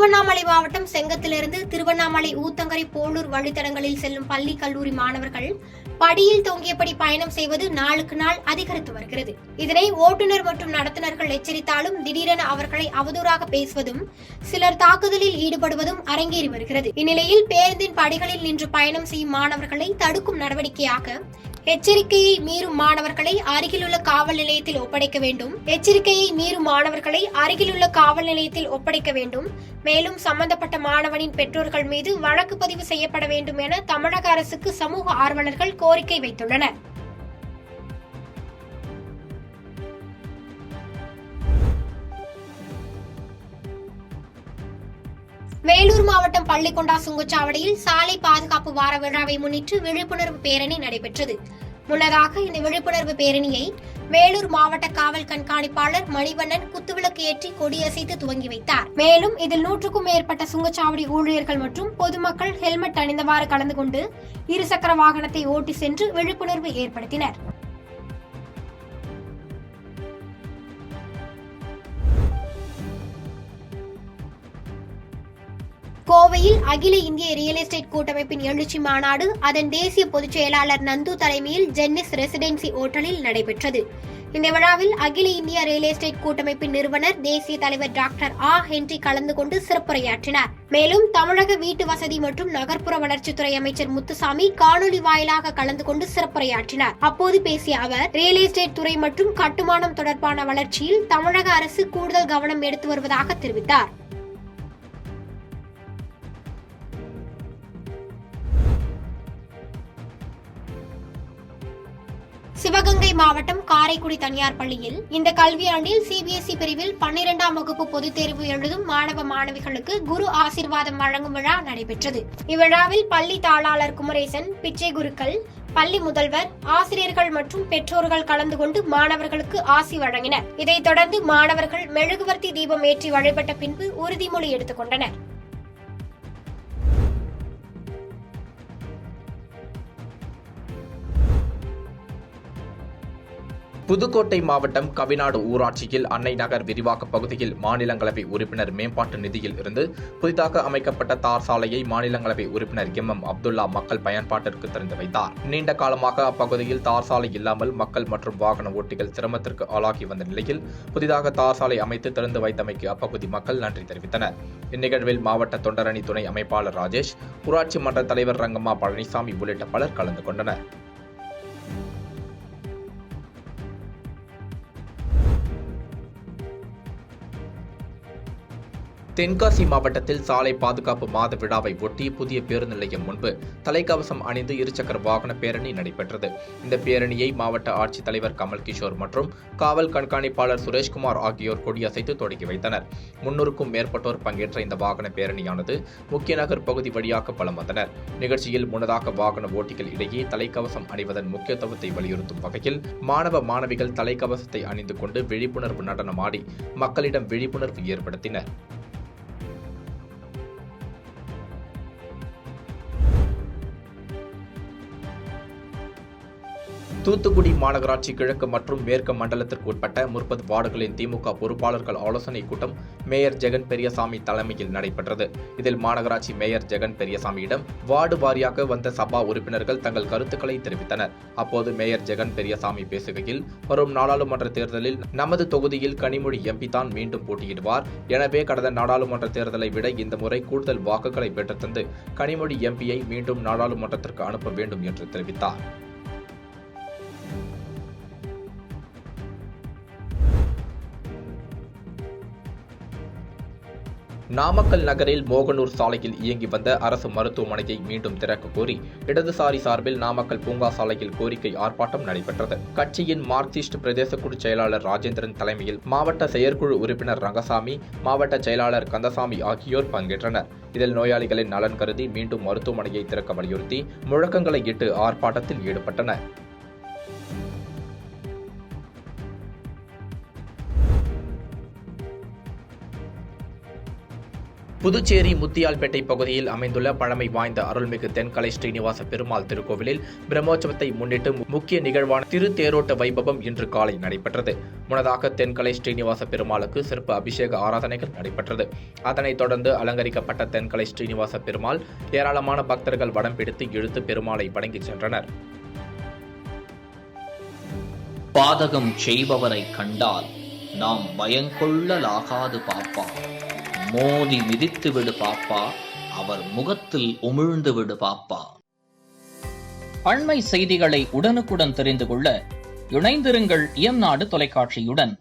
திருவண்ணாமலை மாவட்டம் செங்கத்திலிருந்து திருவண்ணாமலை ஊத்தங்கரை போலூர் வழித்தடங்களில் செல்லும் பள்ளி கல்லூரி மாணவர்கள் படியில் தொங்கியபடி பயணம் செய்வது நாளுக்கு நாள் அதிகரித்து வருகிறது. இதனை ஓட்டுநர் மற்றும் நடத்துனர்கள் எச்சரித்தாலும் திடீரென அவர்களை அவதூறாக பேசுவதும் சிலர் தாக்குதலில் ஈடுபடுவதும் அரங்கேறி வருகிறது. இந்நிலையில் பேருந்தின் படிகளில் நின்று பயணம் செய்யும் மாணவர்களை தடுக்கும் நடவடிக்கையாக எச்சரிக்கையை மீறும் மாணவர்களை அருகிலுள்ள காவல் நிலையத்தில் ஒப்படைக்க வேண்டும். மேலும் சம்பந்தப்பட்ட மாணவனின் பெற்றோர்கள் மீது வழக்கு பதிவு செய்யப்பட வேண்டும் என தமிழக அரசுக்கு சமூக ஆர்வலர்கள் கோரிக்கை வைத்துள்ளனர். வேலூர் மாவட்டம் பள்ளிகொண்டா சுங்கச்சாவடியில் சாலை பாதுகாப்பு வார விழாவை முன்னிட்டு விழிப்புணர்வு பேரணி நடைபெற்றது. முன்னதாக இந்த விழிப்புணர்வு பேரணியை வேலூர் மாவட்ட காவல் கண்காணிப்பாளர் மணிவண்ணன் குத்துவிளக்கு ஏற்றி கொடியசைத்து துவங்கி வைத்தார். மேலும் இதில் 100க்கும் மேற்பட்ட சுங்கச்சாவடி ஊழியர்கள் மற்றும் பொதுமக்கள் ஹெல்மெட் அணிந்தவாறு கலந்து கொண்டு இருசக்கர வாகனத்தை ஓட்டி சென்று விழிப்புணர்வு ஏற்படுத்தினர். கோவையில் அகில இந்திய ரியல் எஸ்டேட் கூட்டமைப்பின் எழுச்சி மாநாடு அதன் தேசிய பொதுச் செயலாளர் நந்து தலைமையில் ஜென்னிஸ் ரெசிடென்சி ஓட்டலில் நடைபெற்றது. இந்த விழாவில் அகில இந்திய ரியல் எஸ்டேட் கூட்டமைப்பின் நிறுவனர் தேசிய தலைவர் டாக்டர் ஹென்றி கலந்து கொண்டு சிறப்புரையாற்றினார். மேலும் தமிழக வீட்டு வசதி மற்றும் நகர்ப்புற வளர்ச்சித்துறை அமைச்சர் முத்துசாமி காணொலி வாயிலாக கலந்து கொண்டு சிறப்புரையாற்றினார். அப்போது பேசிய அவர் ரியல் எஸ்டேட் துறை மற்றும் கட்டுமானம் தொடர்பான வளர்ச்சியில் தமிழக அரசு கூடுதல் கவனம் எடுத்து வருவதாக தெரிவித்தார். சிவகங்கை மாவட்டம் காரைக்குடி தனியார் பள்ளியில் இந்த கல்வியாண்டில் சிபிஎஸ்இ பிரிவில் 12ஆம் வகுப்பு பொதுத் தேர்வு எழுதும் மாணவ மாணவிகளுக்கு குரு ஆசீர்வாதம் வழங்கும் விழா நடைபெற்றது. இவ்விழாவில் பள்ளி தாளாளர் குமரேசன், பிச்சை குருக்கள், பள்ளி முதல்வர், ஆசிரியர்கள் மற்றும் பெற்றோர்கள் கலந்து கொண்டு மாணவர்களுக்கு ஆசி வழங்கினர். இதைத் தொடர்ந்து மாணவர்கள் மெழுகுவர்த்தி தீபம் ஏற்றி வழிபட்ட பின்பு உறுதிமொழி எடுத்துக் கொண்டனர். புதுக்கோட்டை மாவட்டம் கவிநாடு ஊராட்சியில் அன்னை நகர் விரிவாக்க பகுதியில் மாநிலங்களவை உறுப்பினர் மேம்பாட்டு நிதியில் இருந்து புதிதாக அமைக்கப்பட்ட தார் சாலையை மாநிலங்களவை உறுப்பினர் அப்துல்லா மக்கள் பயன்பாட்டிற்கு திறந்து வைத்தார். நீண்ட காலமாக அப்பகுதியில் தார் சாலை இல்லாமல் மக்கள் மற்றும் வாகன ஓட்டிகள் சிரமத்திற்கு ஆளாகி வந்த நிலையில் புதிதாக தார் சாலை அமைத்து திறந்து வைத்தமைக்கு அப்பகுதி மக்கள் நன்றி தெரிவித்தனர். இந்நிகழ்வில் மாவட்ட தொண்டரணி துணை அமைப்பாளர் ராஜேஷ், ஊராட்சி மன்ற தலைவர் ரங்கம்மா பழனிசாமி உள்ளிட்ட பலர் கலந்து கொண்டனர். தென்காசி மாவட்டத்தில் சாலை பாதுகாப்பு மாத விழாவை ஒட்டி புதிய பேருந்து நிலையம் முன்பு தலைக்கவசம் அணிந்து இருசக்கர வாகன பேரணி நடைபெற்றது. இந்த பேரணியை மாவட்ட ஆட்சித்தலைவர் கமல் கிஷோர் மற்றும் காவல் கண்காணிப்பாளர் சுரேஷ்குமார் ஆகியோர் கொடியசைத்து தொடங்கி வைத்தனர். 300க்கும் மேற்பட்டோர் பங்கேற்ற இந்த வாகன பேரணியானது முக்கிய நகர் பகுதி வழியாக வலம் வந்தனர். நிகழ்ச்சியில் முன்னதாக வாகன ஓட்டிகள் இடையே தலைக்கவசம் அணிவதன் முக்கியத்துவத்தை வலியுறுத்தும் வகையில் மாணவ மாணவிகள் தலைக்கவசத்தை அணிந்து கொண்டு விழிப்புணர்வு நடனமாடி மக்களிடம் விழிப்புணர்வு ஏற்படுத்தினர். தூத்துக்குடி மாநகராட்சி கிழக்கு மற்றும் மேற்கு மண்டலத்திற்கு உட்பட்ட 30 வார்டுகளின் திமுக பொறுப்பாளர்கள் ஆலோசனைக் கூட்டம் மேயர் ஜெகன் பெரியசாமி தலைமையில் நடைபெற்றது. இதில் மாநகராட்சி மேயர் ஜெகன் பெரியசாமியிடம் வார்டு வாரியாக வந்த சபா உறுப்பினர்கள் தங்கள் கருத்துக்களை தெரிவித்தனர். அப்போது மேயர் ஜெகன் பெரியசாமி பேசுகையில், வரும் நாடாளுமன்ற தேர்தலில் நமது தொகுதியில் கனிமொழி எம்பி தான் மீண்டும் போட்டியிடுவார். எனவே கடந்த நாடாளுமன்ற தேர்தலை விட இந்த முறை கூடுதல் வாக்குகளை பெற்றுத்தந்து கனிமொழி எம்பியை மீண்டும் நாடாளுமன்றத்திற்கு அனுப்ப வேண்டும் என்று தெரிவித்தார். நாமக்கல் நகரில் மோகனூர் சாலையில் இயங்கி வந்த அரசு மருத்துவமனையை மீண்டும் திறக்க கோரி இடதுசாரி சார்பில் நாமக்கல் பூங்கா சாலையில் கோரிக்கை ஆர்ப்பாட்டம் நடைபெற்றது. கட்சியின் மார்க்சிஸ்ட் பிரதேச குழு செயலாளர் ராஜேந்திரன் தலைமையில் மாவட்ட செயற்குழு உறுப்பினர் ரங்கசாமி, மாவட்ட செயலாளர் கந்தசாமி ஆகியோர் பங்கேற்றனர். இதில் நோயாளிகளின் நலன் கருதி மீண்டும் மருத்துவமனையை திறக்க வலியுறுத்தி முழக்கங்களை இட்டு ஆர்ப்பாட்டத்தில் ஈடுபட்டனர். புதுச்சேரி முத்தியால்பேட்டை பகுதியில் அமைந்துள்ள பழமை வாய்ந்த அருள்மிகு தென்கலை ஸ்ரீனிவாச பெருமாள் திருக்கோவிலில் பிரம்மோற்சவத்தை முன்னிட்டு முக்கிய நிகழ்வான திருத்தேரோட்ட வைபவம் இன்று காலை நடைபெற்றது. முன்னதாக தென்கலை ஸ்ரீனிவாச பெருமாளுக்கு சிறப்பு அபிஷேக ஆராதனைகள் நடைபெற்றது. அதனைத் தொடர்ந்து அலங்கரிக்கப்பட்ட தென்கலை ஸ்ரீனிவாச பெருமாள் ஏராளமான பக்தர்கள் வடம் பிடித்து இழுத்து பெருமாளை வணங்கி சென்றனர். பாதகம் செய்பவரை கண்டால் நாம் பயங்கொள்ளலாகாது பாப்பா, மோதி மிதித்து விடு பாப்பா, அவர் முகத்தில் உமிழ்ந்து விடு பாப்பா. அண்மை செய்திகளை உடனுக்குடன் தெரிந்து கொள்ள இணைந்திருங்கள் இயம்நாடு தொலைக்காட்சியுடன்.